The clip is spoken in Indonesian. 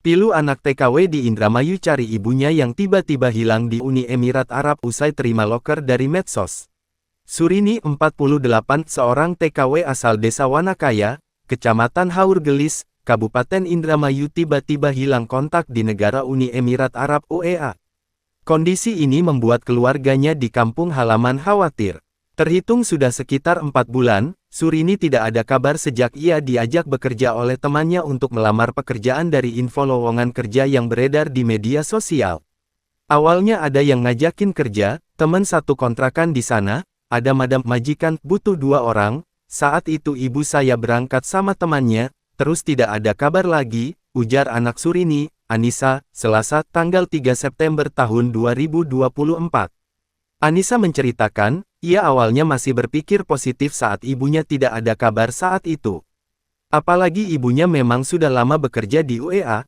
Pilu anak TKW di Indramayu cari ibunya yang tiba-tiba hilang di Uni Emirat Arab usai terima loker dari medsos. Surini 48, seorang TKW asal Desa Wanakaya, Kecamatan Haurgelis, Kabupaten Indramayu tiba-tiba hilang kontak di negara Uni Emirat Arab UEA. Kondisi ini membuat keluarganya di kampung halaman khawatir. Terhitung sudah sekitar 4 bulan, Surini tidak ada kabar sejak ia diajak bekerja oleh temannya untuk melamar pekerjaan dari info lowongan kerja yang beredar di media sosial. Awalnya ada yang ngajakin kerja, teman satu kontrakan di sana, ada madam majikan, butuh 2 orang, saat itu ibu saya berangkat sama temannya, terus tidak ada kabar lagi, ujar anak Surini, Anissa, Selasa, tanggal 3 September tahun 2024. Anissa menceritakan, ia awalnya masih berpikir positif saat ibunya tidak ada kabar saat itu. Apalagi ibunya memang sudah lama bekerja di UEA,